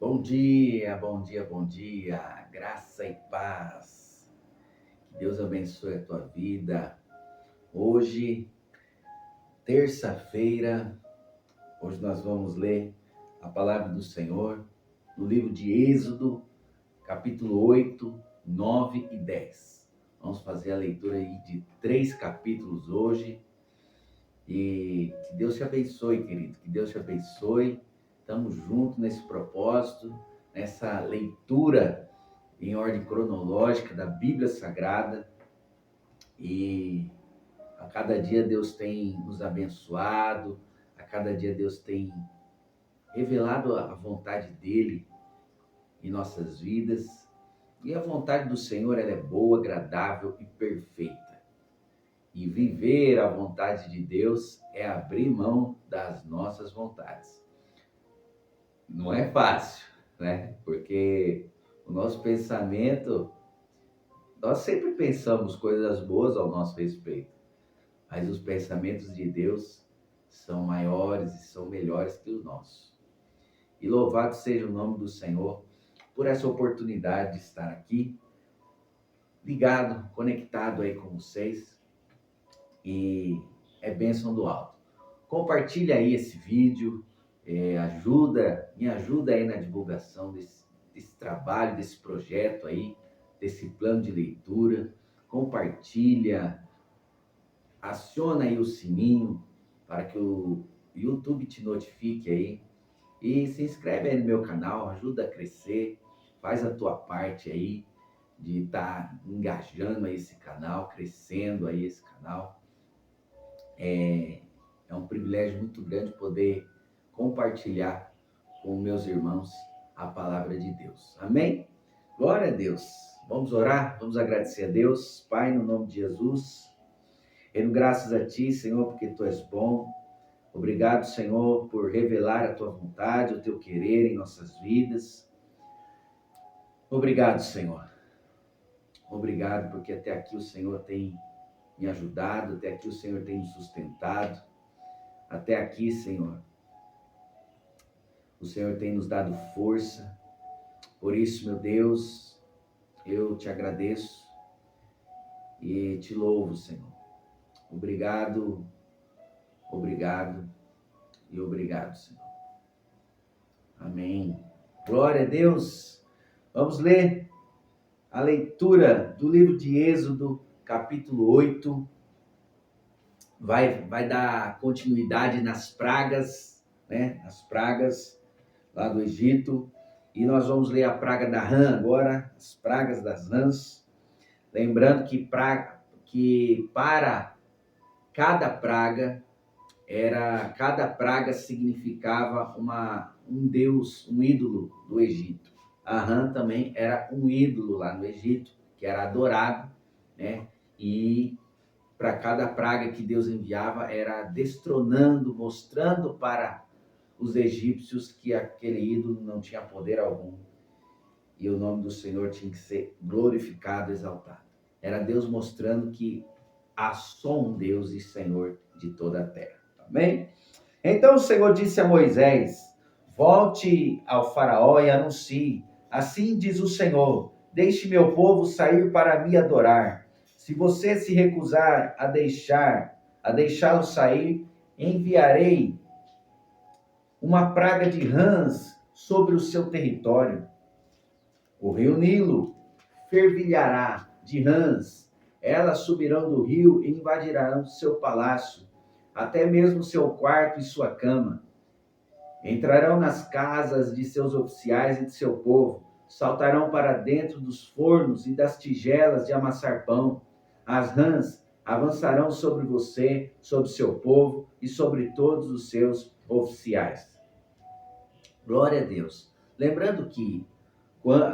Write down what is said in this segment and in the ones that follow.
Bom dia, bom dia, bom dia. Graça e paz. Que Deus abençoe a tua vida. Hoje, terça-feira, hoje nós vamos ler a palavra do Senhor no livro de Êxodo, capítulo 8, 9 e 10. Vamos fazer a leitura aí de 3 capítulos hoje. E que Deus te abençoe, querido. Que Deus te abençoe. Estamos juntos nesse propósito, nessa leitura em ordem cronológica da Bíblia Sagrada. E a cada dia Deus tem nos abençoado, a cada dia Deus tem revelado a vontade dele em nossas vidas. E a vontade do Senhor, ela é boa, agradável e perfeita. E viver a vontade de Deus é abrir mão das nossas vontades. Não é fácil, né? Porque o nosso pensamento, nós sempre pensamos coisas boas ao nosso respeito, mas os pensamentos de Deus são maiores e são melhores que os nossos. E louvado seja o nome do Senhor por essa oportunidade de estar aqui, ligado, conectado aí com vocês. E é bênção do alto. Compartilha aí esse vídeo, me ajuda aí na divulgação desse trabalho, desse projeto aí, desse plano de leitura. Compartilha, aciona aí o sininho para que o YouTube te notifique aí. E se inscreve aí no meu canal, ajuda a crescer, faz a tua parte aí de estar engajando aí esse canal, crescendo aí esse canal. É um privilégio muito grande poder compartilhar com meus irmãos a palavra de Deus. Amém? Glória a Deus. Vamos orar, vamos agradecer a Deus. Pai, no nome de Jesus, rendo graças a Ti, Senhor, porque Tu és bom. Obrigado, Senhor, por revelar a Tua vontade, o Teu querer em nossas vidas. Obrigado, Senhor. Obrigado, porque até aqui o Senhor tem me ajudado, até aqui o Senhor tem me sustentado. Até aqui, Senhor, o Senhor tem nos dado força. Por isso, meu Deus, eu te agradeço e te louvo, Senhor. Obrigado, obrigado e obrigado, Senhor. Amém. Glória a Deus. Vamos ler a leitura do livro de Êxodo, capítulo 8. Vai dar continuidade nas pragas, né? As pragas lá do Egito. E nós vamos ler a praga da rã agora, as pragas das rãs. Lembrando que para cada praga significava um deus, um ídolo do Egito. A rã também era um ídolo lá no Egito, que era adorado, né? E para cada praga que Deus enviava, era destronando, mostrando para os egípcios que aquele ídolo não tinha poder algum. E o nome do Senhor tinha que ser glorificado, exaltado. Era Deus mostrando que há só um Deus e Senhor de toda a terra. Amém? Então o Senhor disse a Moisés: volte ao faraó e anuncie: assim diz o Senhor, deixe meu povo sair para me adorar. Se você se recusar a deixá-lo sair, enviarei uma praga de rãs sobre o seu território. O rio Nilo fervilhará de rãs. Elas subirão do rio e invadirão seu palácio, até mesmo seu quarto e sua cama. Entrarão nas casas de seus oficiais e de seu povo, saltarão para dentro dos fornos e das tigelas de amassar pão. As rãs avançarão sobre você, sobre seu povo e sobre todos os seus oficiais. Glória a Deus. Lembrando que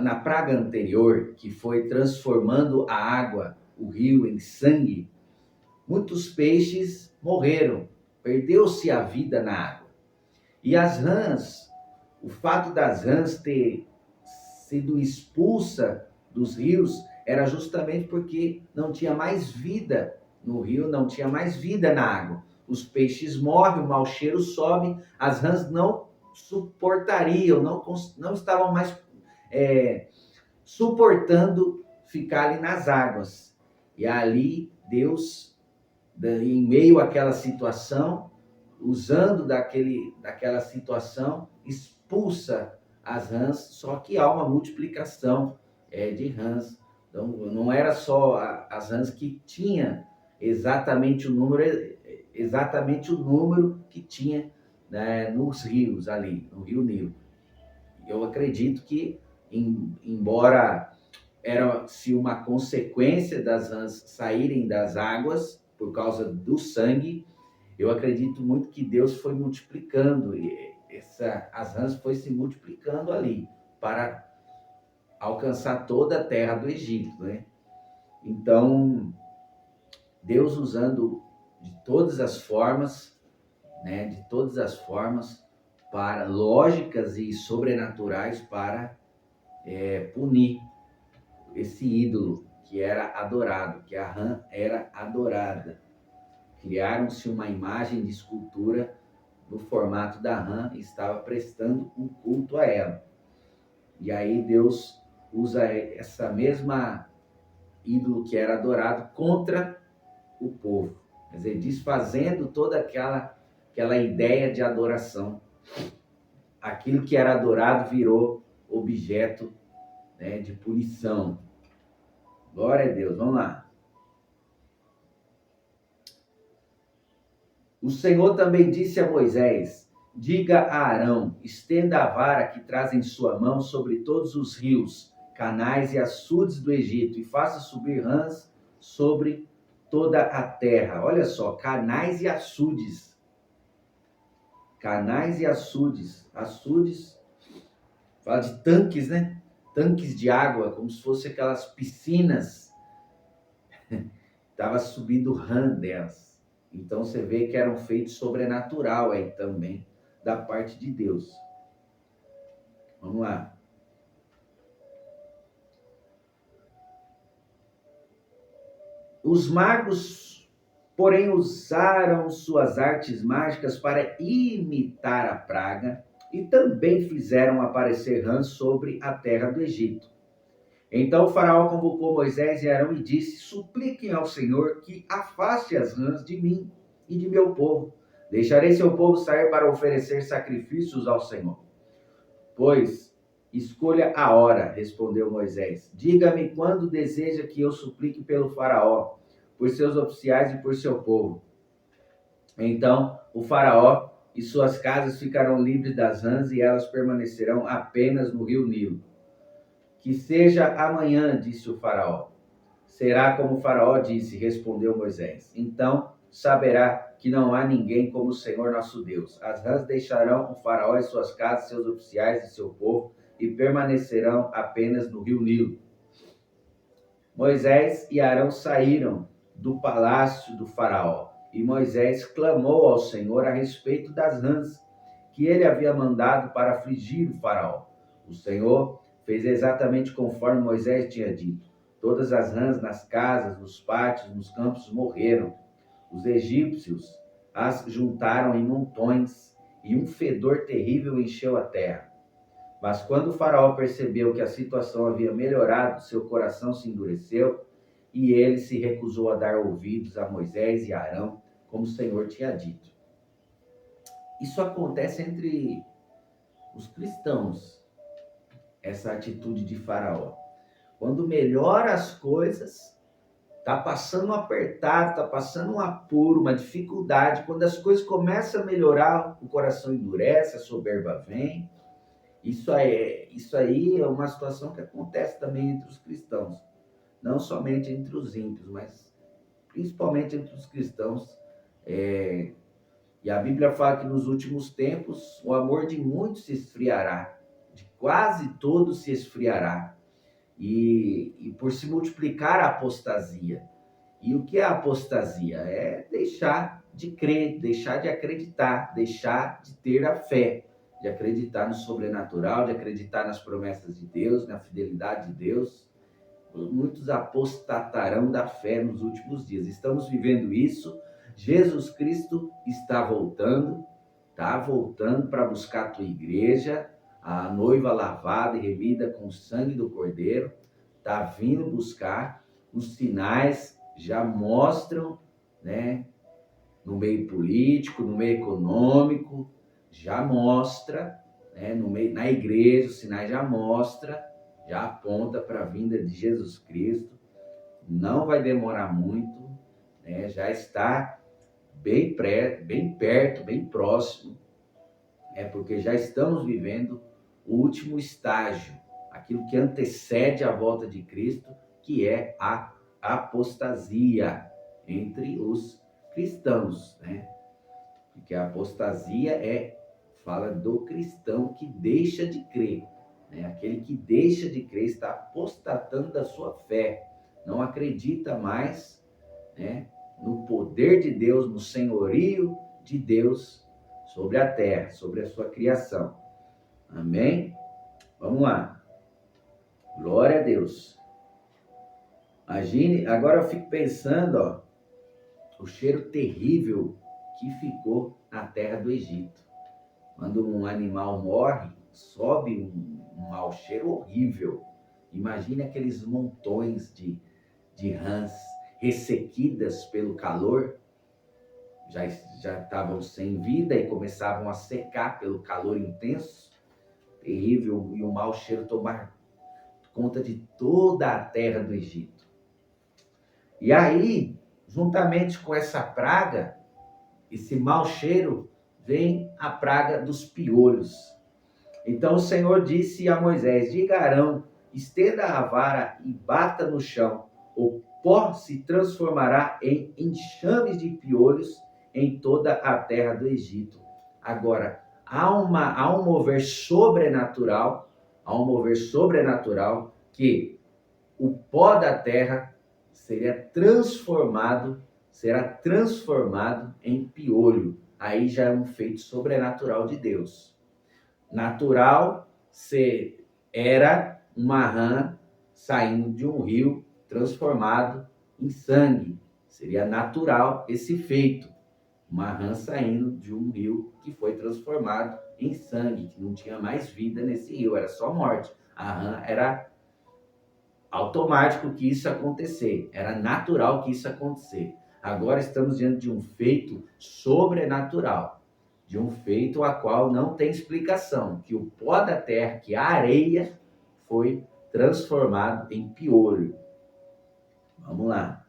na praga anterior, que foi transformando a água, o rio, em sangue, muitos peixes morreram, perdeu-se a vida na água. E as rãs, o fato das rãs ter sido expulsa dos rios era justamente porque não tinha mais vida no rio, não tinha mais vida na água. Os peixes morrem, o mau cheiro sobe, as rãs não suportariam, não estavam mais suportando ficar ali nas águas. E ali Deus, em meio àquela situação, usando daquela situação, expulsa as rãs, só que há uma multiplicação de rãs. Então, não era só as rãs que tinha exatamente o número que tinha, né, nos rios ali, no Rio Nilo. Eu acredito que, embora era-se uma consequência das rãs saírem das águas por causa do sangue, eu acredito muito que Deus foi multiplicando, as rãs foi se multiplicando ali para alcançar toda a terra do Egito, né? Então, Deus usando de todas as formas, né, para lógicas e sobrenaturais para punir esse ídolo que era adorado, que a rã era adorada. Criaram-se uma imagem de escultura no formato da rã e estava prestando um culto a ela. E aí Deus usa essa mesma ídolo que era adorado contra o povo. Quer dizer, desfazendo toda aquela ideia de adoração. Aquilo que era adorado virou objeto, né, de punição. Glória a Deus, vamos lá. O Senhor também disse a Moisés: diga a Arão, estenda a vara que traz em sua mão sobre todos os rios, canais e açudes do Egito, e faça subir rãs sobre toda a terra. Olha só, canais e açudes. Canais e açudes. Açudes, fala de tanques, né? Tanques de água, como se fossem aquelas piscinas. Estava subindo rã delas. Então você vê que era um feito sobrenatural aí também, da parte de Deus. Vamos lá. Os magos, porém, usaram suas artes mágicas para imitar a praga e também fizeram aparecer rãs sobre a terra do Egito. Então o faraó convocou Moisés e Arão e disse: supliquem ao Senhor que afaste as rãs de mim e de meu povo. Deixarei seu povo sair para oferecer sacrifícios ao Senhor. Pois, escolha a hora, respondeu Moisés. Diga-me quando deseja que eu suplique pelo faraó, por seus oficiais e por seu povo. Então o faraó e suas casas ficarão livres das rãs e elas permanecerão apenas no rio Nilo. Que seja amanhã, disse o faraó. Será como o faraó disse, respondeu Moisés. Então saberá que não há ninguém como o Senhor nosso Deus. As rãs deixarão o faraó e suas casas, seus oficiais e seu povo, e permanecerão apenas no rio Nilo. Moisés e Arão saíram do palácio do faraó, e Moisés clamou ao Senhor a respeito das rãs que ele havia mandado para afligir o faraó. O Senhor fez exatamente conforme Moisés tinha dito. Todas as rãs nas casas, nos pátios, nos campos morreram. Os egípcios as juntaram em montões e um fedor terrível encheu a terra. Mas quando o faraó percebeu que a situação havia melhorado, seu coração se endureceu e ele se recusou a dar ouvidos a Moisés e a Arão, como o Senhor tinha dito. Isso acontece entre os cristãos, essa atitude de faraó. Quando melhora as coisas, está passando um apertado, está passando um apuro, uma dificuldade. Quando as coisas começam a melhorar, o coração endurece, a soberba vem. Isso aí é uma situação que acontece também entre os cristãos. Não somente entre os ímpios, mas principalmente entre os cristãos. E a Bíblia fala que nos últimos tempos o amor de muitos se esfriará, de quase todos se esfriará. E por se multiplicar a apostasia. E o que é a apostasia? É deixar de crer, deixar de acreditar, deixar de ter a fé, de acreditar no sobrenatural, de acreditar nas promessas de Deus, na fidelidade de Deus. Muitos apostatarão da fé nos últimos dias. Estamos vivendo isso. Jesus Cristo está voltando, Está voltando para buscar a tua igreja, a noiva lavada e remida com o sangue do Cordeiro. Está vindo buscar. Os sinais já mostram, né? No meio político, no meio econômico, já mostra, né? No meio, na igreja, os sinais já mostra, já aponta para a vinda de Jesus Cristo. Não vai demorar muito, né? Já está bem perto, bem próximo, porque já estamos vivendo o último estágio, aquilo que antecede a volta de Cristo, que é a apostasia entre os cristãos, né? Porque a apostasia fala do cristão que deixa de crer, né? Aquele que deixa de crer está apostatando da sua fé, não acredita mais, né, no poder de Deus, no senhorio de Deus sobre a terra, sobre a sua criação. Amém? Vamos lá. Glória a Deus. Imagine, agora eu fico pensando, ó, o cheiro terrível que ficou na terra do Egito. Quando um animal morre, sobe um mau cheiro horrível. Imagine aqueles montões de rãs ressequidas pelo calor, já estavam sem vida e começavam a secar pelo calor intenso, terrível, e o mau cheiro tomar conta de toda a terra do Egito. E aí, juntamente com essa praga, esse mau cheiro, vem a praga dos piolhos. Então o Senhor disse a Moisés: diga a Arão, estenda a vara e bata no chão, o pó se transformará em enxames de piolhos em toda a terra do Egito. Agora, há um mover sobrenatural, que o pó da terra será transformado em piolho. Aí já é um feito sobrenatural de Deus. Natural era uma rã saindo de um rio transformado em sangue. Seria natural esse feito. Uma rã saindo de um rio que foi transformado em sangue, que não tinha mais vida nesse rio, era só morte. A rã era automático que isso acontecer, era natural que isso acontecer. Agora estamos diante de um feito sobrenatural, de um feito a qual não tem explicação, que o pó da terra, que a areia, foi transformado em piolho. Vamos lá.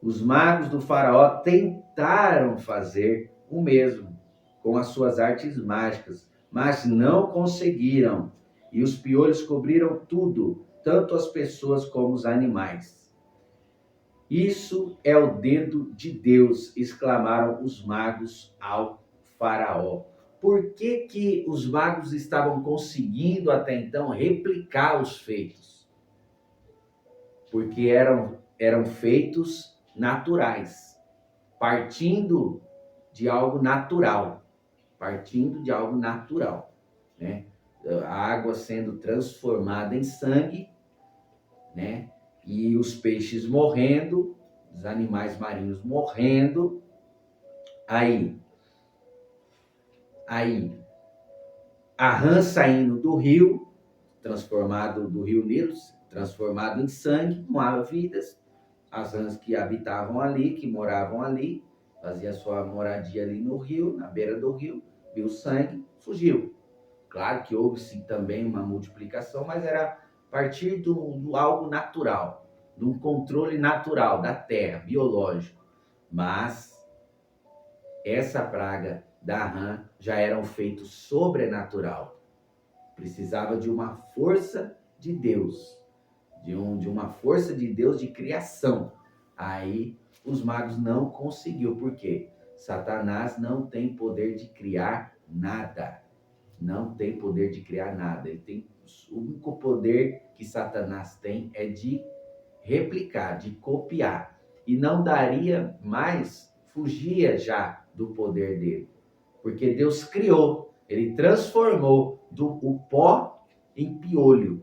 Os magos do faraó tentaram fazer o mesmo com as suas artes mágicas, mas não conseguiram. E os piolhos cobriram tudo, tanto as pessoas como os animais. Isso é o dedo de Deus, exclamaram os magos ao faraó. Por que os magos estavam conseguindo até então replicar os feitos? Porque eram feitos naturais, partindo de algo natural, né? A água sendo transformada em sangue, né? E os peixes morrendo, os animais marinhos morrendo. Aí a rã saindo do rio, do rio Nilo, transformado em sangue, não há vidas. As rãs que habitavam ali, que moravam ali, faziam sua moradia ali no rio, na beira do rio, viu sangue, fugiu. Claro que houve-se também uma multiplicação, mas era a partir do algo natural, de um controle natural da terra, biológico. Mas essa praga da rã já era um feito sobrenatural. Precisava de uma força de Deus, de uma força de Deus de criação. Aí os magos não conseguiu. Por quê? Satanás não tem poder de criar nada. Não tem poder de criar nada. O único poder que Satanás tem é de replicar, de copiar. E não daria mais, fugia já do poder dele. Porque Deus criou, ele transformou o pó em piolho.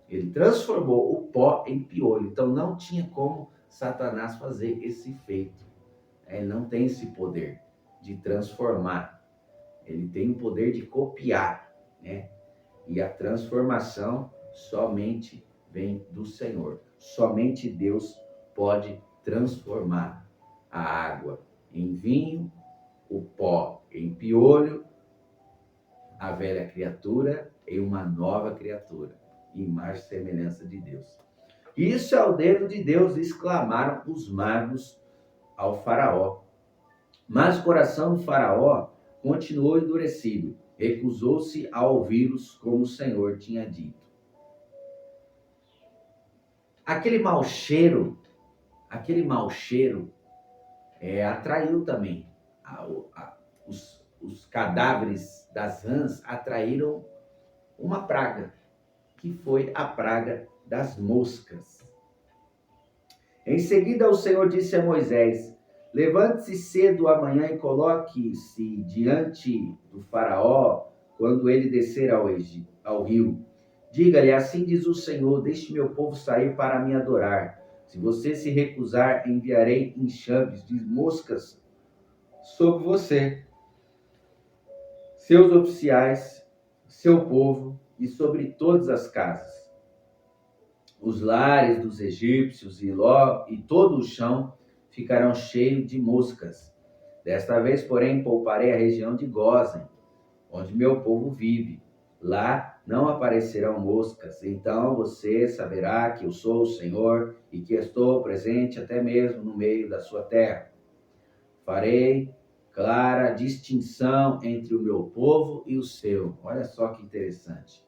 Ele transformou o pó em piolho. Então não tinha como Satanás fazer esse feito. Ele não tem esse poder de transformar Ele tem o poder de copiar, né? E a transformação somente vem do Senhor. Somente Deus pode transformar a água em vinho, o pó em piolho, a velha criatura em uma nova criatura, imagem e semelhança de Deus. Isso é o dedo de Deus, exclamaram os magos ao faraó. Mas o coração do faraó continuou endurecido, recusou-se a ouvi-los como o Senhor tinha dito. Aquele mau cheiro atraiu também. Os cadáveres das rãs atraíram uma praga, que foi a praga das moscas. Em seguida, o Senhor disse a Moisés: levante-se cedo amanhã e coloque-se diante do faraó quando ele descer ao rio. Diga-lhe, assim diz o Senhor, deixe meu povo sair para me adorar. Se você se recusar, enviarei enxames de moscas sobre você, seus oficiais, seu povo e sobre todas as casas. Os lares dos egípcios e todo o chão ficarão cheios de moscas. Desta vez, porém, pouparei a região de Gósen, onde meu povo vive. Lá não aparecerão moscas. Então você saberá que eu sou o Senhor e que estou presente até mesmo no meio da sua terra. Farei clara distinção entre o meu povo e o seu. Olha só que interessante.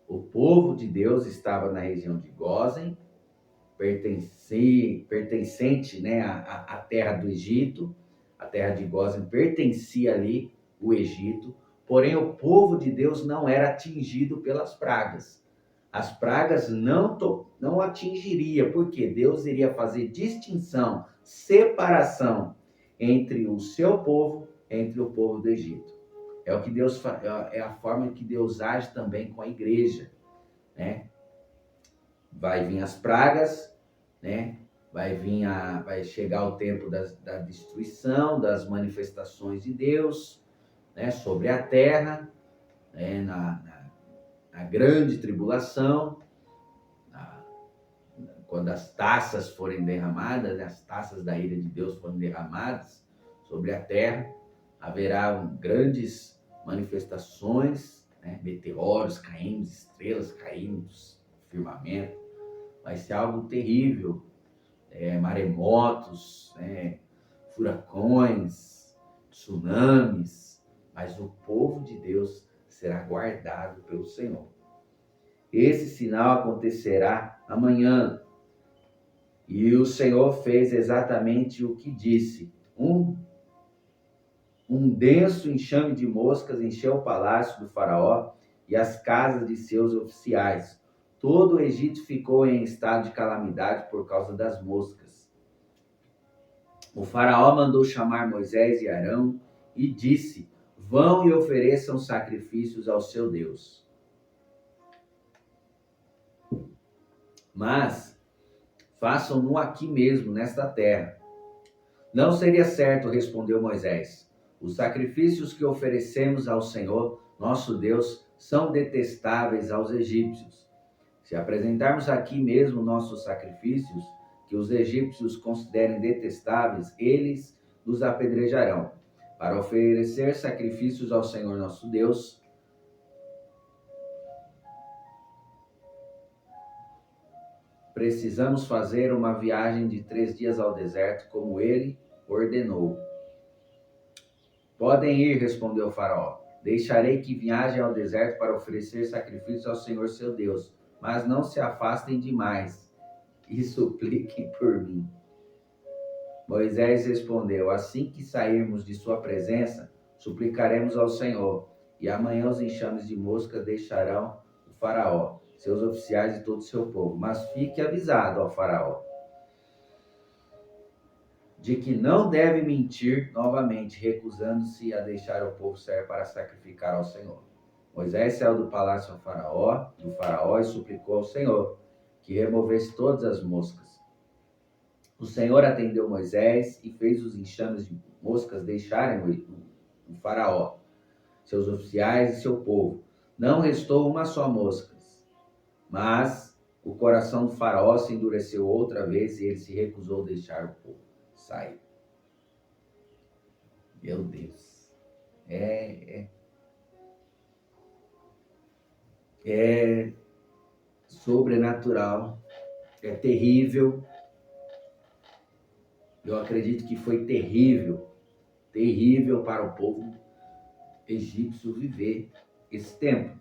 O povo de Deus estava na região de Gósen, pertencente, né, à terra do Egito. A terra de Gósen pertencia ali o Egito, porém o povo de Deus não era atingido pelas pragas. As pragas não atingiria, porque Deus iria fazer distinção, separação entre o seu povo, entre o povo do Egito. É o que Deus é a forma que Deus age também com a igreja, né? Vai vir as pragas, né? Vai chegar o tempo da destruição, das manifestações de Deus, né? Sobre a terra, né? Na grande tribulação, quando as taças forem derramadas, né? As taças da ira de Deus forem derramadas sobre a terra, haverá grandes manifestações, né? Meteoros caindo, estrelas caindo do firmamento. Vai ser algo terrível, maremotos, né? Furacões, tsunamis, mas o povo de Deus será guardado pelo Senhor. Esse sinal acontecerá amanhã. E o Senhor fez exatamente o que disse. Um denso enxame de moscas encheu o palácio do faraó e as casas de seus oficiais. Todo o Egito ficou em estado de calamidade por causa das moscas. O faraó mandou chamar Moisés e Arão e disse: vão e ofereçam sacrifícios ao seu Deus. Mas façam-no aqui mesmo, nesta terra. Não seria certo, respondeu Moisés. Os sacrifícios que oferecemos ao Senhor, nosso Deus, são detestáveis aos egípcios. Se apresentarmos aqui mesmo nossos sacrifícios, que os egípcios considerem detestáveis, eles nos apedrejarão. Para oferecer sacrifícios ao Senhor nosso Deus, precisamos fazer uma viagem de 3 dias ao deserto, como ele ordenou. Podem ir, respondeu o faraó. Deixarei que viajem ao deserto para oferecer sacrifícios ao Senhor seu Deus, mas não se afastem demais e supliquem por mim. Moisés respondeu: assim que sairmos de sua presença, suplicaremos ao Senhor, e amanhã os enxames de moscas deixarão o faraó, seus oficiais e todo o seu povo. Mas fique avisado ao faraó de que não deve mentir novamente, recusando-se a deixar o povo sair para sacrificar ao Senhor. Moisés saiu do palácio do faraó e suplicou ao Senhor que removesse todas as moscas. O Senhor atendeu Moisés e fez os enxames de moscas deixarem o faraó, seus oficiais e seu povo. Não restou uma só mosca, mas o coração do faraó se endureceu outra vez e ele se recusou a deixar o povo sair. Meu Deus. É sobrenatural, é terrível. Eu acredito que foi terrível para o povo egípcio viver esse tempo.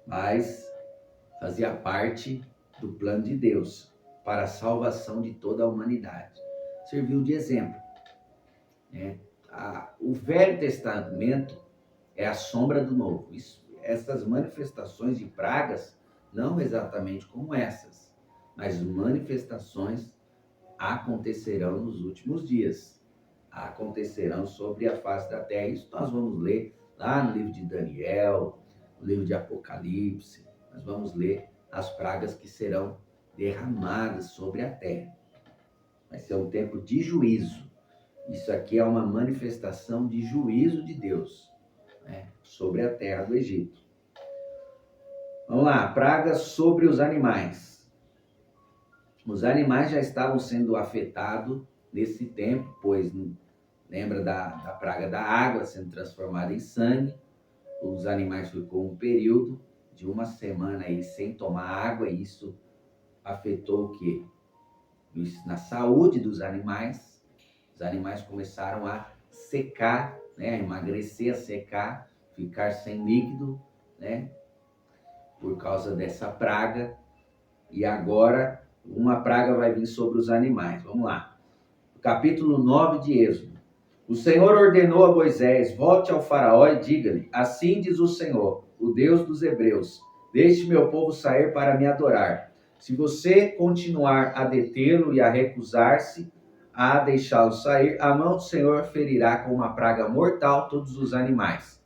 Mas fazia parte do plano de Deus para a salvação de toda a humanidade. Serviu de exemplo. O Velho Testamento é a sombra do Novo. Essas manifestações de pragas, não exatamente como essas, mas manifestações acontecerão nos últimos dias. Acontecerão sobre a face da terra. Isso nós vamos ler lá no livro de Daniel, no livro de Apocalipse. Nós vamos ler as pragas que serão derramadas sobre a terra. Vai ser um tempo de juízo. Isso aqui é uma manifestação de juízo de Deus, né, sobre a terra do Egito. Vamos lá, pragas sobre os animais. Os animais já estavam sendo afetados nesse tempo, pois lembra da praga da água sendo transformada em sangue. Os animais ficou um período de uma semana aí sem tomar água, e isso afetou o quê? Na saúde dos animais. Os animais começaram a secar, né? A emagrecer, a secar, ficar sem líquido, né? Por causa dessa praga. E agora uma praga vai vir sobre os animais. Vamos lá. Capítulo 9 de Êxodo. O Senhor ordenou a Moisés: volte ao faraó e diga-lhe: assim diz o Senhor, o Deus dos hebreus, deixe meu povo sair para me adorar. Se você continuar a detê-lo e a recusar-se a deixá-lo sair, a mão do Senhor ferirá com uma praga mortal todos os animais,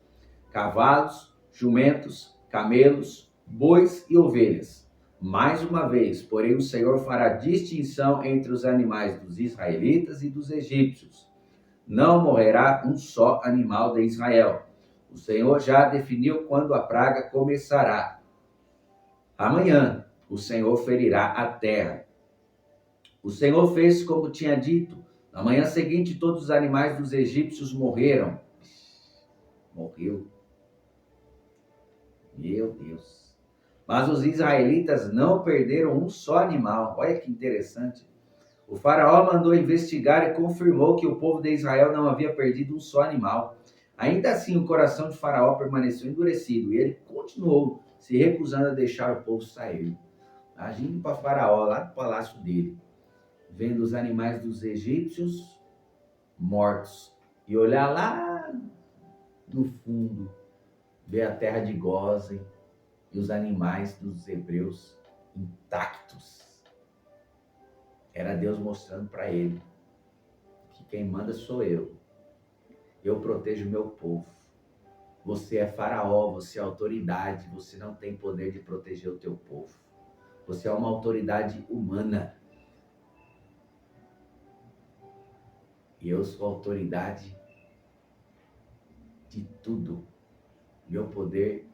cavalos, jumentos, camelos, bois e ovelhas. Mais uma vez, porém, o Senhor fará distinção entre os animais dos israelitas e dos egípcios. Não morrerá um só animal de Israel. O Senhor já definiu quando a praga começará. Amanhã o Senhor ferirá a terra. O Senhor fez como tinha dito. Na manhã seguinte, todos os animais dos egípcios morreram. Morreu. Meu Deus. Mas os israelitas não perderam um só animal. Olha que interessante. O faraó mandou investigar e confirmou que o povo de Israel não havia perdido um só animal. Ainda assim, o coração de faraó permaneceu endurecido e ele continuou se recusando a deixar o povo sair. Agindo para faraó, lá do palácio dele, vendo os animais dos egípcios mortos. E olhar lá no fundo, ver a terra de Gósen e os animais dos hebreus intactos. Era Deus mostrando para ele que quem manda sou eu. Eu protejo o meu povo. Você é faraó, você é autoridade, você não tem poder de proteger o teu povo. Você é uma autoridade humana. E eu sou autoridade de tudo. Meu poder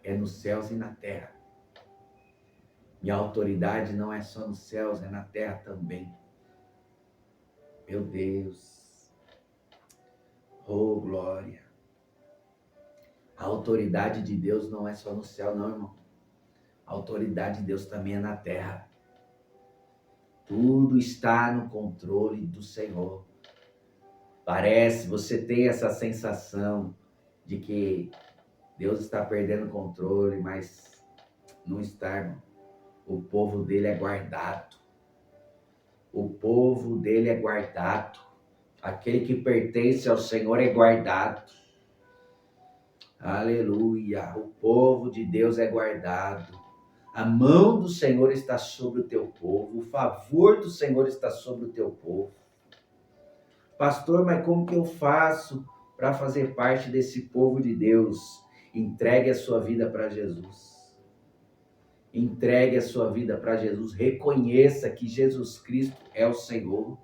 é nos céus e na terra. Minha autoridade não é só nos céus, é na terra também. Meu Deus. Oh, glória. A autoridade de Deus não é só no céu, não, irmão. A autoridade de Deus também é na terra. Tudo está no controle do Senhor. Parece, você tem essa sensação de que Deus está perdendo o controle, mas não está, irmão. O povo dele é guardado. O povo dele é guardado. Aquele que pertence ao Senhor é guardado. Aleluia. O povo de Deus é guardado. A mão do Senhor está sobre o teu povo. O favor do Senhor está sobre o teu povo. Pastor, mas como que eu faço para fazer parte desse povo de Deus? Entregue a sua vida para Jesus. Entregue a sua vida para Jesus. Reconheça que Jesus Cristo é o Senhor.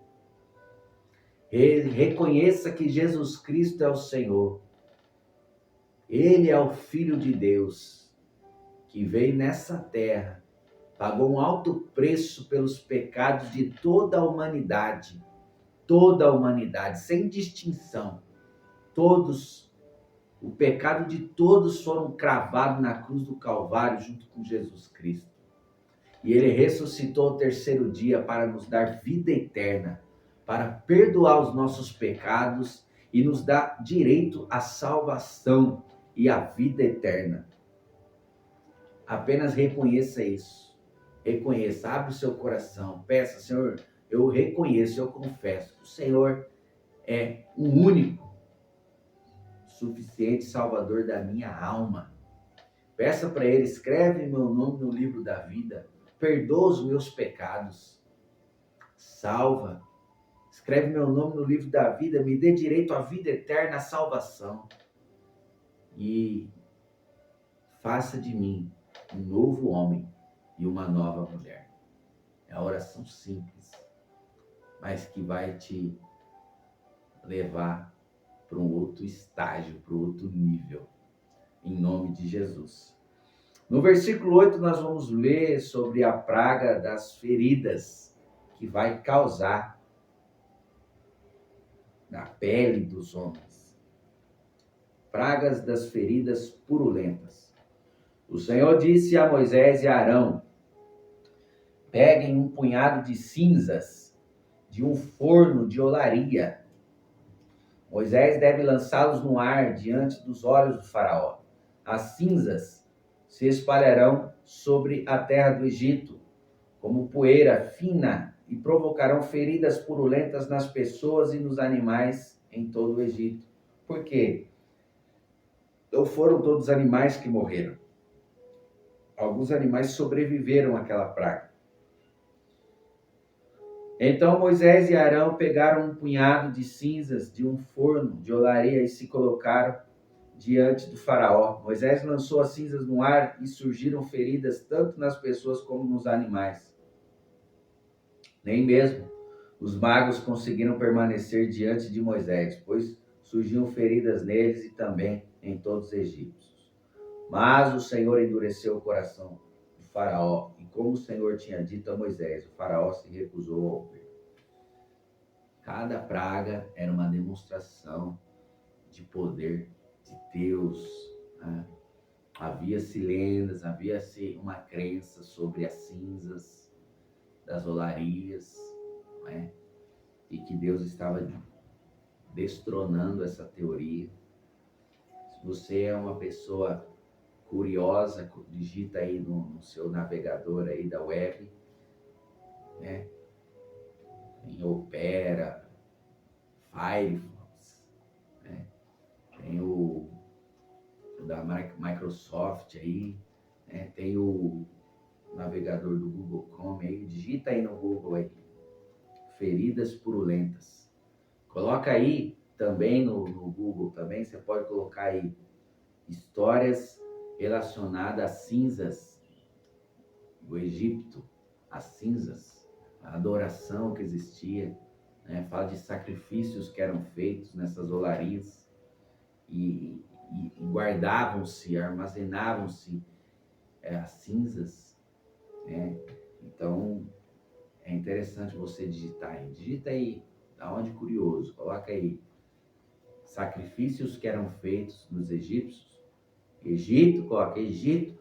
Reconheça que Jesus Cristo é o Senhor. Ele é o Filho de Deus, que veio nessa terra, pagou um alto preço pelos pecados de toda a humanidade, sem distinção. Todos, o pecado de todos foram cravados na cruz do Calvário junto com Jesus Cristo. E ele ressuscitou ao terceiro dia para nos dar vida eterna, para perdoar os nossos pecados e nos dar direito à salvação e à vida eterna. Apenas reconheça isso. Reconheça, abre o seu coração, peça, Senhor, eu reconheço, eu confesso que o Senhor é o único, suficiente Salvador da minha alma. Peça para Ele, escreve meu nome no livro da vida, perdoa os meus pecados, salva, escreve meu nome no livro da vida, me dê direito à vida eterna, à salvação. E faça de mim um novo homem e uma nova mulher. É a oração simples, mas que vai te levar para um outro estágio, para um outro nível, em nome de Jesus. No versículo 8 nós vamos ler sobre a praga das feridas que vai causar na pele dos homens. Pragas das feridas purulentas. O Senhor disse a Moisés e a Arão: peguem um punhado de cinzas de um forno de olaria. Moisés deve lançá-los no ar diante dos olhos do faraó. As cinzas se espalharão sobre a terra do Egito, como poeira fina, e provocarão feridas purulentas nas pessoas e nos animais em todo o Egito. Por quê? Não foram todos os animais que morreram. Alguns animais sobreviveram àquela praga. Então Moisés e Arão pegaram um punhado de cinzas de um forno de olaria e se colocaram diante do faraó. Moisés lançou as cinzas no ar e surgiram feridas tanto nas pessoas como nos animais. Nem mesmo os magos conseguiram permanecer diante de Moisés, pois surgiam feridas neles e também em todos os egípcios. Mas o Senhor endureceu o coração do faraó, e como o Senhor tinha dito a Moisés, o faraó se recusou a ouvir. Cada praga era uma demonstração de poder de Deus, né? Havia-se lendas, havia-se uma crença sobre as cinzas das olarias, né? E que Deus estava destronando essa teoria. Se você é uma pessoa curiosa, digita aí no seu navegador aí da web, né? Em Opera, Firefox, né? Tem o da Microsoft aí, né? Tem o navegador do Google Chrome aí, digita aí no Google aí, feridas purulentas. Coloca aí também no Google também, você pode colocar aí histórias relacionadas às cinzas do Egito, as cinzas, a adoração que existia, né? Fala de sacrifícios que eram feitos nessas olarias e guardavam-se, armazenavam-se as cinzas, né? Então é interessante você digitar aí. Digita aí, dá onde curioso, coloca aí sacrifícios que eram feitos nos egípcios. Egito, coloca Egito,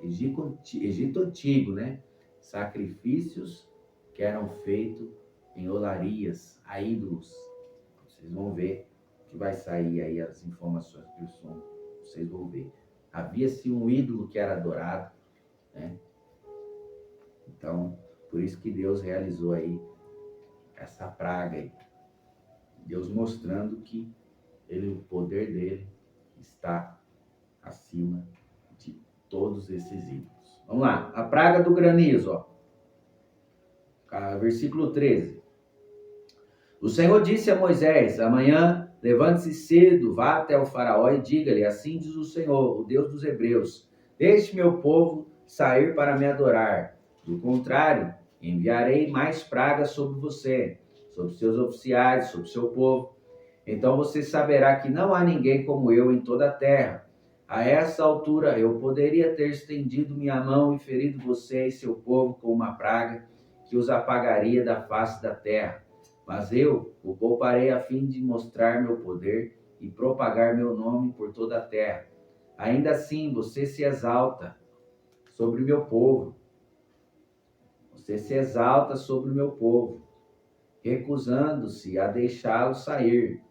Egito antigo, né? Sacrifícios que eram feitos em olarias, a ídolos. Vocês vão ver que vai sair aí as informações que vocês vão ver. Havia-se um ídolo que era adorado, né? Então, por isso que Deus realizou aí essa praga aí. Deus mostrando que o poder dele está acima de todos esses ídolos. Vamos lá, a praga do granizo, ó. Versículo 13. O Senhor disse a Moisés: amanhã levante-se cedo, vá até o faraó e diga-lhe: assim diz o Senhor, o Deus dos hebreus, deixe meu povo sair para me adorar. Do contrário, enviarei mais pragas sobre você. sobre seus oficiais, sobre seu povo. Então você saberá que não há ninguém como eu em toda a terra. A essa altura eu poderia ter estendido minha mão e ferido você e seu povo com uma praga que os apagaria da face da terra. Mas eu o pouparei a fim de mostrar meu poder e propagar meu nome por toda a terra. Ainda assim você se exalta sobre o meu povo. Você se exalta sobre o meu povo, recusando-se a deixá-lo sair.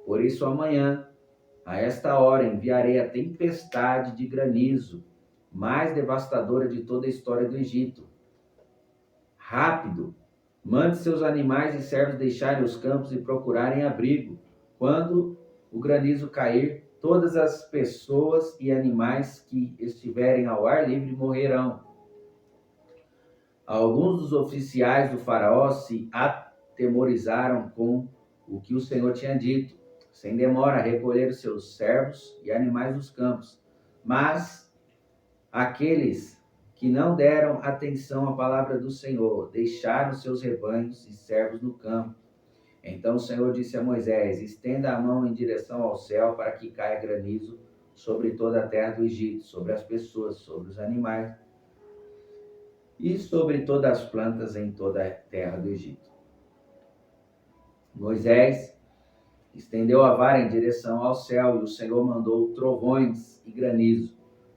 Por isso amanhã, a esta hora, enviarei a tempestade de granizo, mais devastadora de toda a história do Egito. Rápido, mande seus animais e servos deixarem os campos e procurarem abrigo. Quando o granizo cair, todas as pessoas e animais que estiverem ao ar livre morrerão. Alguns dos oficiais do faraó se atemorizaram com o que o Senhor tinha dito. Sem demora, recolheram seus servos e animais dos campos. Mas aqueles que não deram atenção à palavra do Senhor deixaram seus rebanhos e servos no campo. Então o Senhor disse a Moisés: estenda a mão em direção ao céu para que caia granizo sobre toda a terra do Egito, sobre as pessoas, sobre os animais e sobre todas as plantas em toda a terra do Egito. Moisés estendeu a vara em direção ao céu e o Senhor mandou trovões e granizo,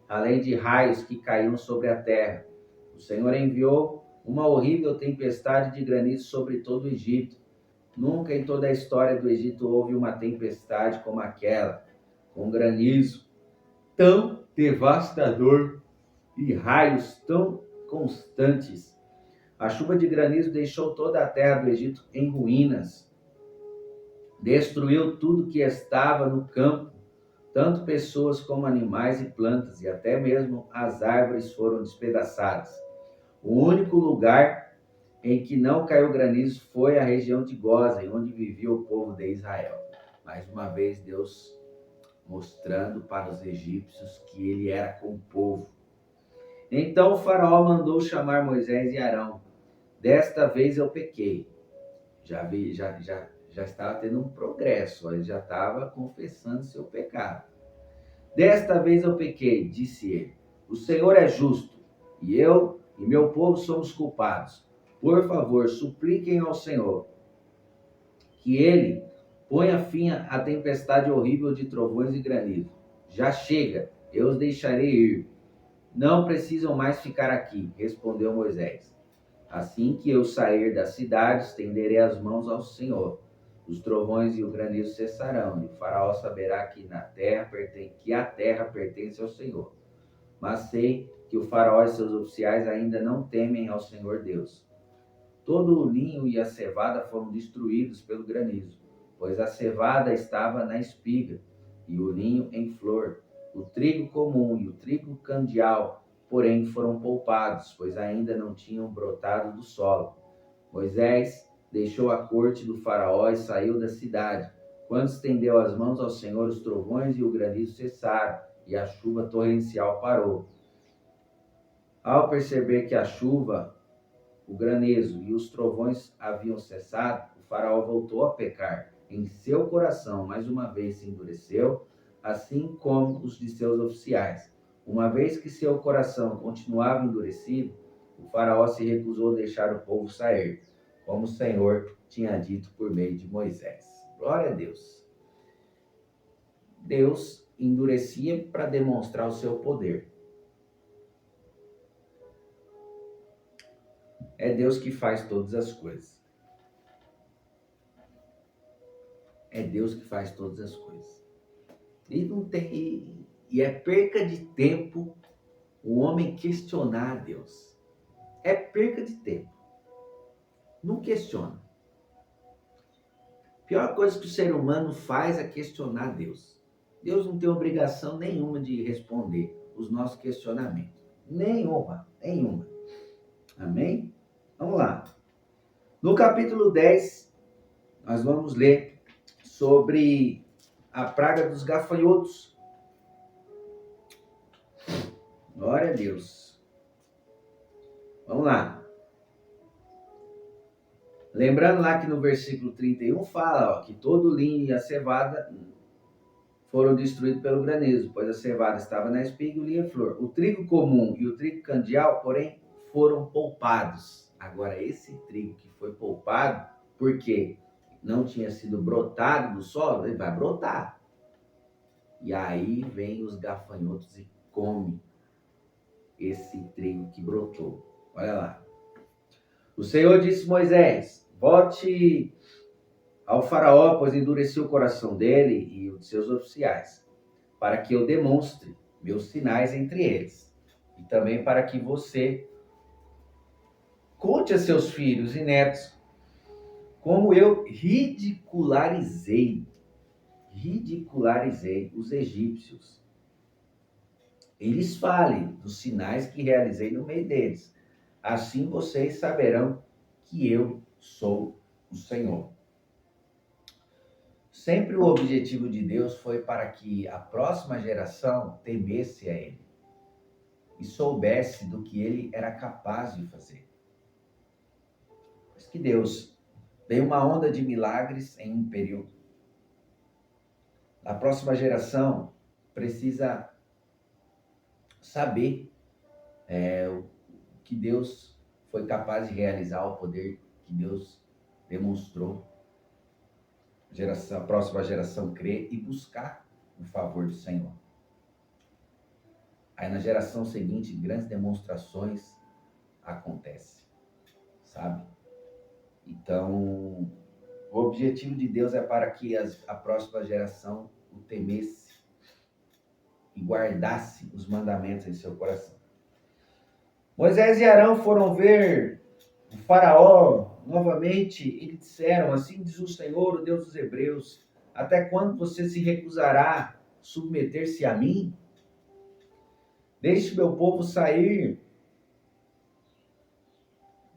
além de raios que caíam sobre a terra. O Senhor enviou uma horrível tempestade de granizo sobre todo o Egito. Nunca em toda a história do Egito houve uma tempestade como aquela, com granizo tão devastador e raios tão constantes. A chuva de granizo deixou toda a terra do Egito em ruínas. Destruiu tudo que estava no campo, tanto pessoas como animais e plantas, e até mesmo as árvores foram despedaçadas. O único lugar em que não caiu granizo foi a região de Gósen, onde vivia o povo de Israel. Mais uma vez, Deus mostrando para os egípcios que ele era com o povo. Então o faraó mandou chamar Moisés e Arão. Desta vez eu pequei. Já estava tendo um progresso, ele já estava confessando seu pecado. Desta vez eu pequei, disse ele. O Senhor é justo, e eu e meu povo somos culpados. Por favor, supliquem ao Senhor que ele ponha fim à tempestade horrível de trovões e granizo. Já chega, eu os deixarei ir. Não precisam mais ficar aqui, respondeu Moisés. Assim que eu sair da cidade, estenderei as mãos ao Senhor. Os trovões e o granizo cessarão, e o faraó saberá que a terra pertence ao Senhor. Mas sei que o faraó e seus oficiais ainda não temem ao Senhor Deus. Todo o linho e a cevada foram destruídos pelo granizo, pois a cevada estava na espiga, e o linho em flor. O trigo comum e o trigo candial, porém, foram poupados, pois ainda não tinham brotado do solo. Moisés deixou a corte do faraó e saiu da cidade. Quando estendeu as mãos ao Senhor, os trovões e o granizo cessaram, e a chuva torrencial parou. Ao perceber que a chuva, o granizo e os trovões haviam cessado, o faraó voltou a pecar. Em seu coração, mais uma vez se endureceu, assim como os de seus oficiais. Uma vez que seu coração continuava endurecido, o faraó se recusou a deixar o povo sair, como o Senhor tinha dito por meio de Moisés. Glória a Deus. Deus endurecia para demonstrar o seu poder. É Deus que faz todas as coisas. É Deus que faz todas as coisas. E é perca de tempo o homem questionar a Deus. É perca de tempo. Não questiona. A pior coisa que o ser humano faz é questionar Deus. Deus não tem obrigação nenhuma de responder os nossos questionamentos. Nenhuma. Amém? Vamos lá. No capítulo 10, nós vamos ler sobre a praga dos gafanhotos. Glória a Deus. Vamos lá. Lembrando lá que no versículo 31 fala que todo o linho e a cevada foram destruídos pelo granizo, pois a cevada estava na espiga e o linho em flor. O trigo comum e o trigo candial, porém, foram poupados. Agora, esse trigo que foi poupado, porque não tinha sido brotado do solo, ele vai brotar. E aí vem os gafanhotos e come esse trigo que brotou. Olha lá. O Senhor disse a Moisés: volte ao faraó, pois endureceu o coração dele e o de seus oficiais, para que eu demonstre meus sinais entre eles. E também para que você conte a seus filhos e netos como eu ridicularizei os egípcios. Eles falem dos sinais que realizei no meio deles. Assim vocês saberão que eu sou o Senhor. Sempre o objetivo de Deus foi para que a próxima geração temesse a Ele e soubesse do que Ele era capaz de fazer. Mas que Deus dê uma onda de milagres em um período. A próxima geração precisa saber o que Deus foi capaz de realizar, o poder que Deus demonstrou. A próxima geração crer e buscar o favor do Senhor. Aí na geração seguinte, grandes demonstrações acontecem, sabe? Então, o objetivo de Deus é para que a próxima geração o temesse e guardasse os mandamentos em seu coração. Moisés e Arão foram ver o faraó novamente e lhe disseram: assim diz o Senhor, o Deus dos Hebreus, até quando você se recusará submeter-se a mim? Deixe meu povo sair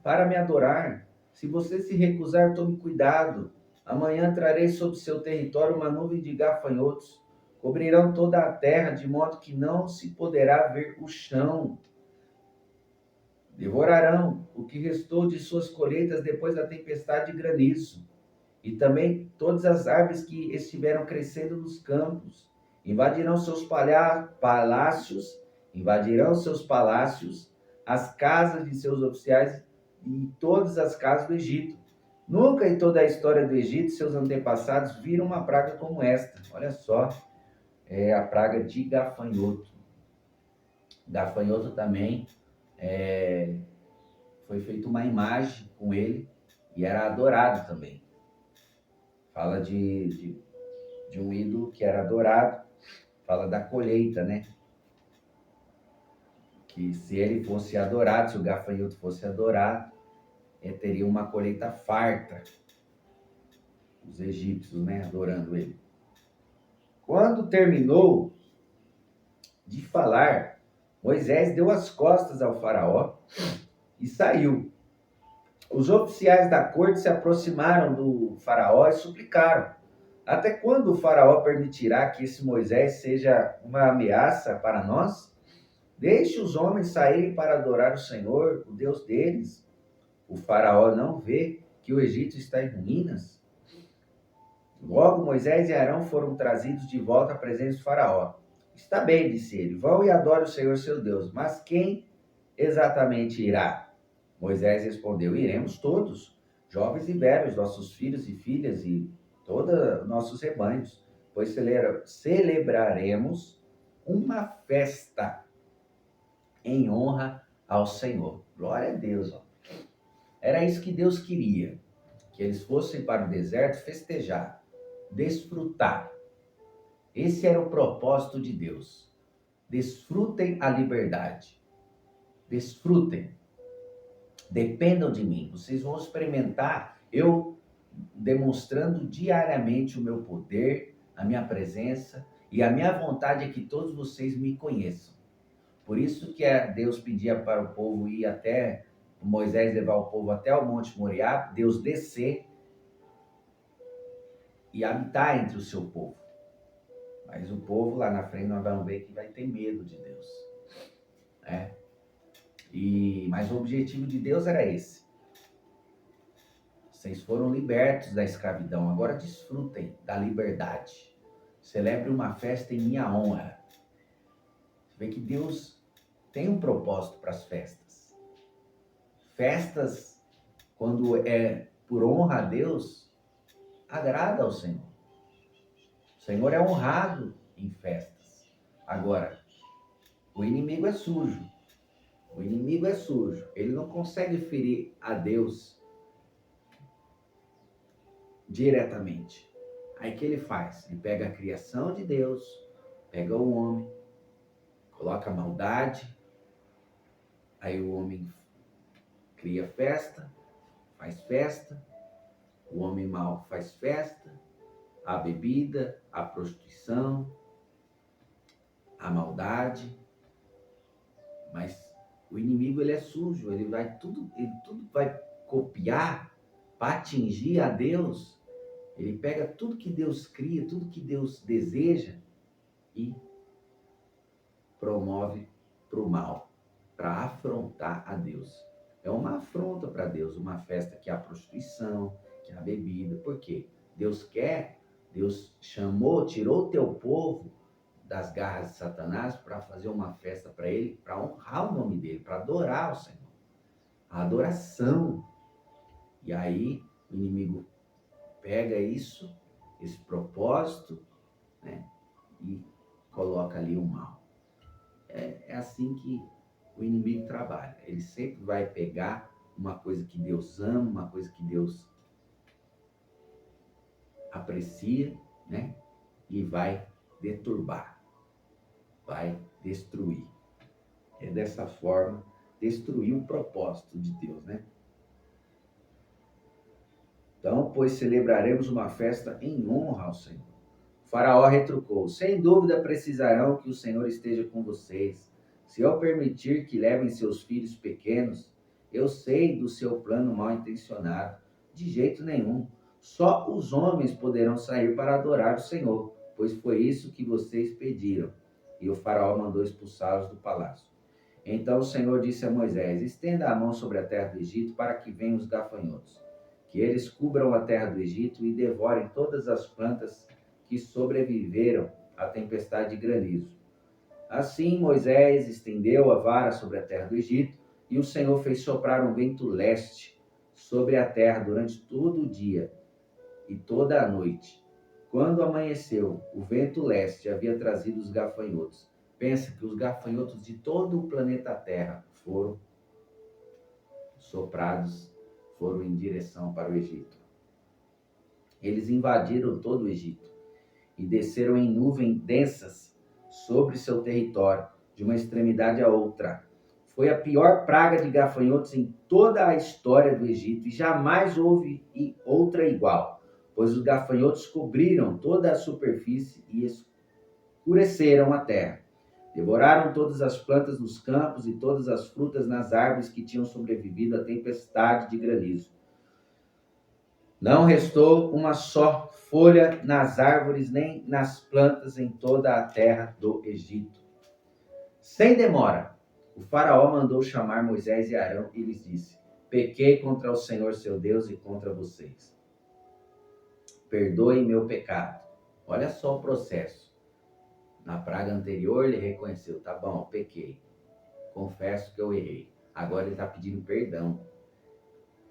para me adorar. Se você se recusar, tome cuidado. Amanhã trarei sobre seu território uma nuvem de gafanhotos. Cobrirão toda a terra, de modo que não se poderá ver o chão. Devorarão o que restou de suas colheitas depois da tempestade de granizo. E também todas as árvores que estiveram crescendo nos campos. Invadirão seus palácios, as casas de seus oficiais e todas as casas do Egito. Nunca em toda a história do Egito, seus antepassados viram uma praga como esta. Olha só, é a praga de gafanhoto. Gafanhoto também foi feita uma imagem com ele e era adorado também. Fala de um ídolo que era adorado, fala da colheita, né? Que se ele fosse adorado, se o gafanhoto fosse adorado, teria uma colheita farta. Os egípcios, né, adorando ele. Quando terminou de falar, Moisés deu as costas ao faraó e saiu. Os oficiais da corte se aproximaram do faraó e suplicaram: até quando o faraó permitirá que esse Moisés seja uma ameaça para nós? Deixe os homens saírem para adorar o Senhor, o Deus deles. O faraó não vê que o Egito está em ruínas? Logo Moisés e Arão foram trazidos de volta à presença do faraó. Está bem, disse ele, vão e adore o Senhor seu Deus, mas quem exatamente irá? Moisés respondeu: iremos todos, jovens e velhos, nossos filhos e filhas e todos nossos rebanhos, pois celebraremos uma festa em honra ao Senhor. Glória a Deus. Ó. Era isso que Deus queria, que eles fossem para o deserto festejar, desfrutar. Esse era o propósito de Deus. Desfrutem a liberdade. Desfrutem. Dependam de mim. Vocês vão experimentar eu demonstrando diariamente o meu poder, a minha presença, e a minha vontade é que todos vocês me conheçam. Por isso que Deus pedia para o povo ir até, Moisés levar o povo até o Monte Moriá, Deus descer e habitar entre o seu povo. Mas o povo lá na frente nós vamos ver que vai ter medo de Deus. Mas o objetivo de Deus era esse. Vocês foram libertos da escravidão, agora desfrutem da liberdade. Celebre uma festa em minha honra. Você vê que Deus tem um propósito para as festas. Festas, quando é por honra a Deus, agrada ao Senhor. O Senhor é honrado em festas. Agora, o inimigo é sujo. O inimigo é sujo. Ele não consegue ferir a Deus diretamente. Aí o que ele faz? Ele pega a criação de Deus, pega o homem, coloca a maldade, aí o homem cria festa, faz festa, o homem mau faz festa, a bebida, a prostituição, a maldade, mas o inimigo ele é sujo, ele tudo vai copiar para atingir a Deus. Ele pega tudo que Deus cria, tudo que Deus deseja e promove para o mal, para afrontar a Deus. É uma afronta para Deus, uma festa que é a prostituição, que é a bebida. Por quê? Deus chamou, tirou o teu povo das garras de Satanás para fazer uma festa para ele, para honrar o nome dele, para adorar o Senhor. A adoração. E aí o inimigo pega isso, esse propósito, né, e coloca ali o mal. É assim que o inimigo trabalha. Ele sempre vai pegar uma coisa que Deus ama, uma coisa que Deus aprecia, né, e vai deturbar, vai destruir. É dessa forma, destruir o propósito de Deus, né? Então, pois celebraremos uma festa em honra ao Senhor. O faraó retrucou: sem dúvida precisarão que o Senhor esteja com vocês. Se eu permitir que levem seus filhos pequenos, eu sei do seu plano mal intencionado. De jeito nenhum. Só os homens poderão sair para adorar o Senhor, pois foi isso que vocês pediram. E o faraó mandou expulsá-los do palácio. Então o Senhor disse a Moisés: estenda a mão sobre a terra do Egito para que venham os gafanhotos, que eles cubram a terra do Egito e devorem todas as plantas que sobreviveram à tempestade de granizo. Assim Moisés estendeu a vara sobre a terra do Egito, e o Senhor fez soprar um vento leste sobre a terra durante todo o dia e toda a noite. Quando amanheceu, o vento leste havia trazido os gafanhotos. Pensa que os gafanhotos de todo o planeta Terra foram soprados, foram em direção para o Egito. Eles invadiram todo o Egito e desceram em nuvens densas sobre seu território, de uma extremidade à outra. Foi a pior praga de gafanhotos em toda a história do Egito, e jamais houve outra igual, pois os gafanhotos cobriram toda a superfície e escureceram a terra. Devoraram todas as plantas nos campos e todas as frutas nas árvores que tinham sobrevivido à tempestade de granizo. Não restou uma só folha nas árvores nem nas plantas em toda a terra do Egito. Sem demora, o faraó mandou chamar Moisés e Arão e lhes disse: pequei contra o Senhor seu Deus e contra vocês. Perdoe meu pecado. Olha só o processo. Na praga anterior ele reconheceu: tá bom, pequei. Confesso que eu errei. Agora ele está pedindo perdão.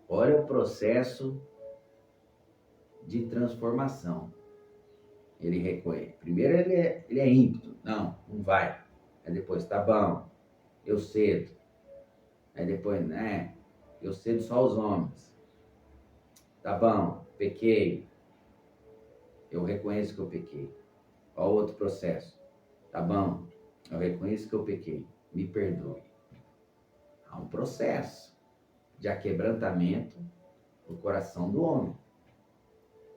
Olha o processo de transformação. Ele reconhece. Primeiro ele é ímpeto. Não vai. Aí depois, tá bom, eu cedo. Aí depois, né, eu cedo só os homens. Tá bom, pequei. Eu reconheço que eu pequei. Olha o outro processo. Tá bom, eu reconheço que eu pequei. Me perdoe. Há um processo de aquebrantamento do coração do homem.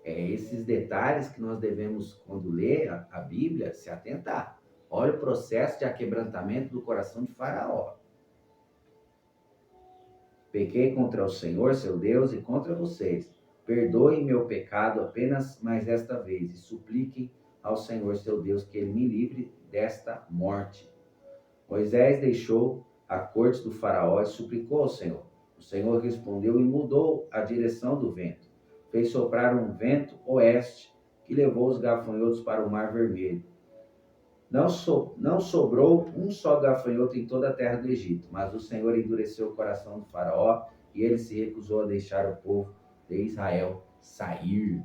É esses detalhes que nós devemos, quando ler a Bíblia, se atentar. Olha o processo de aquebrantamento do coração de Faraó. Pequei contra o Senhor, seu Deus, e contra vocês. Perdoem meu pecado apenas mais esta vez e supliquem ao Senhor, seu Deus, que ele me livre desta morte. Moisés deixou a corte do Faraó e suplicou ao Senhor. O Senhor respondeu e mudou a direção do vento. fez soprar um vento oeste que levou os gafanhotos para o Mar Vermelho. Não sobrou um só gafanhoto em toda a terra do Egito, mas o Senhor endureceu o coração do faraó e ele se recusou a deixar o povo de Israel sair.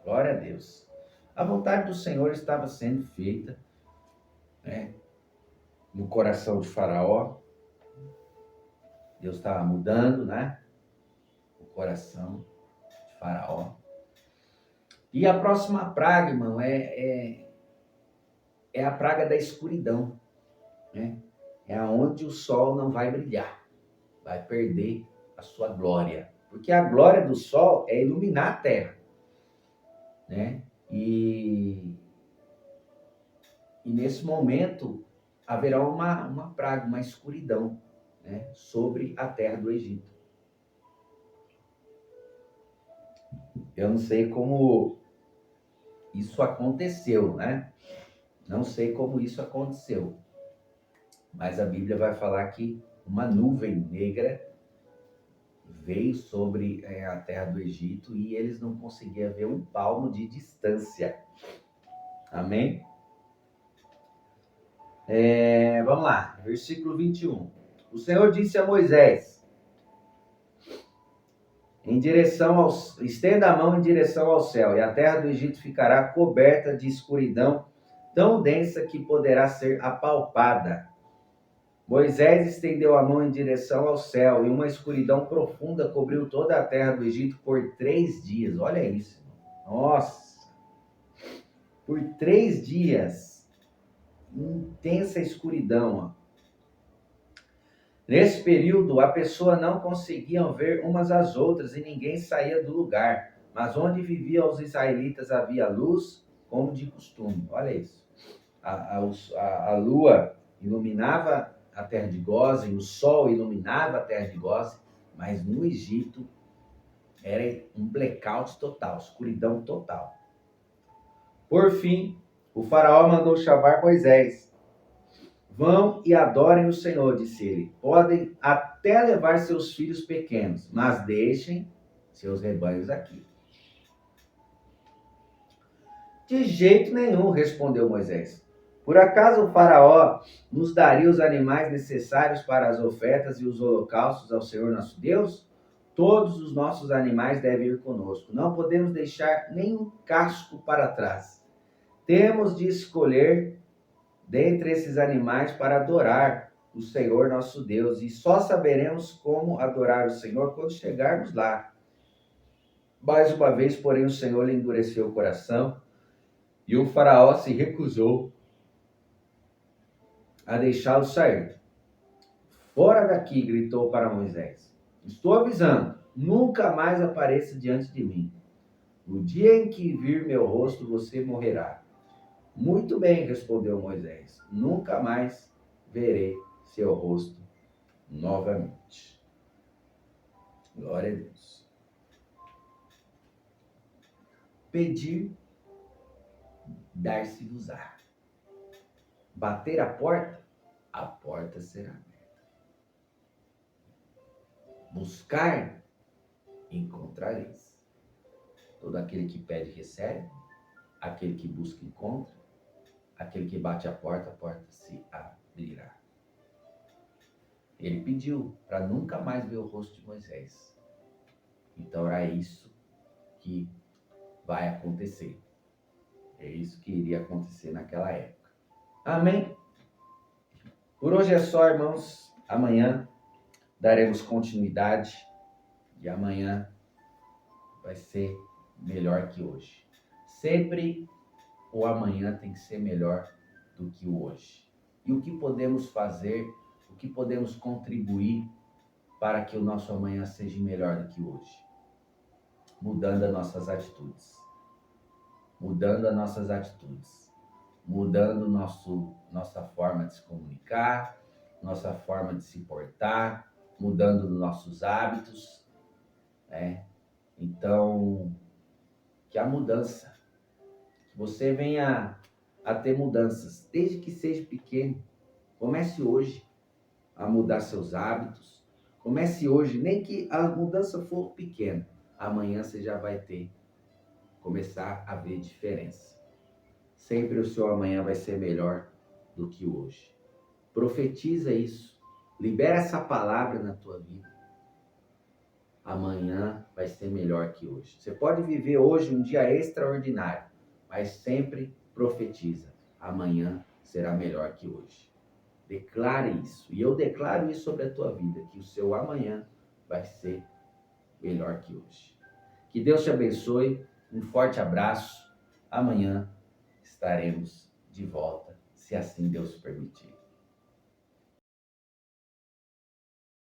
Glória a Deus. A vontade do Senhor estava sendo feita, né, no coração de Faraó. Deus estava mudando, né, o coração de Faraó. E a próxima praga, irmão, é a praga da escuridão, né? É aonde o sol não vai brilhar, vai perder a sua glória. Porque a glória do sol é iluminar a terra, né? E nesse momento haverá uma praga, uma escuridão, né, sobre a terra do Egito. Eu não sei como isso aconteceu, né? Não sei como isso aconteceu. Mas a Bíblia vai falar que uma nuvem negra veio sobre a terra do Egito e eles não conseguiam ver um palmo de distância. Amém? Vamos lá, versículo 21. O Senhor disse a Moisés, estenda a mão em direção ao céu, e a terra do Egito ficará coberta de escuridão tão densa que poderá ser apalpada. Moisés estendeu a mão em direção ao céu, e uma escuridão profunda cobriu toda a terra do Egito por 3 dias. Olha isso. Nossa! Por 3 dias. Intensa escuridão. Nesse período, a pessoa não conseguiam ver umas às outras e ninguém saía do lugar. Mas onde viviam os israelitas havia luz, como de costume. Olha isso. A lua iluminava a terra de Gósen, o sol iluminava a terra de Gósen, mas no Egito era um blackout total, escuridão total. Por fim, o faraó mandou chamar Moisés. Vão e adorem o Senhor, disse ele. Podem até levar seus filhos pequenos, mas deixem seus rebanhos aqui. De jeito nenhum, respondeu Moisés. Por acaso o faraó nos daria os animais necessários para as ofertas e os holocaustos ao Senhor nosso Deus? Todos os nossos animais devem ir conosco. Não podemos deixar nenhum casco para trás. Temos de escolher dentre esses animais para adorar o Senhor nosso Deus, e só saberemos como adorar o Senhor quando chegarmos lá. Mais uma vez, porém, o Senhor lhe endureceu o coração e o faraó se recusou a deixá-lo sair. Fora daqui, gritou para Moisés. Estou avisando, nunca mais apareça diante de mim. No dia em que vir meu rosto, você morrerá. Muito bem, respondeu Moisés. Nunca mais verei seu rosto novamente. Glória a Deus. Pedir, dar-se-vos-á. Bater a porta será aberta. Buscar, encontrareis. Todo aquele que pede, recebe. Aquele que busca, encontra. Aquele que bate a porta se abrirá. Ele pediu para nunca mais ver o rosto de Moisés. Então era isso que vai acontecer. É isso que iria acontecer naquela época. Amém? Por hoje é só, irmãos. Amanhã daremos continuidade. E amanhã vai ser melhor que hoje. Sempre o amanhã tem que ser melhor do que o hoje. E o que podemos fazer, o que podemos contribuir para que o nosso amanhã seja melhor do que hoje? Mudando as nossas atitudes. Mudando as nossas atitudes. Mudando nossa forma de se comunicar, nossa forma de se portar, mudando nossos hábitos, né? Então, que a mudança, que você venha a ter mudanças, desde que seja pequeno. Comece hoje a mudar seus hábitos. Comece hoje, nem que a mudança for pequena, amanhã você já vai começar a ver diferença. Sempre o seu amanhã vai ser melhor do que hoje. Profetiza isso. Libera essa palavra na tua vida. Amanhã vai ser melhor que hoje. Você pode viver hoje um dia extraordinário, mas sempre profetiza. Amanhã será melhor que hoje. Declare isso. E eu declaro isso sobre a tua vida, que o seu amanhã vai ser melhor que hoje. Que Deus te abençoe. Um forte abraço. Amanhã estaremos de volta, se assim Deus permitir.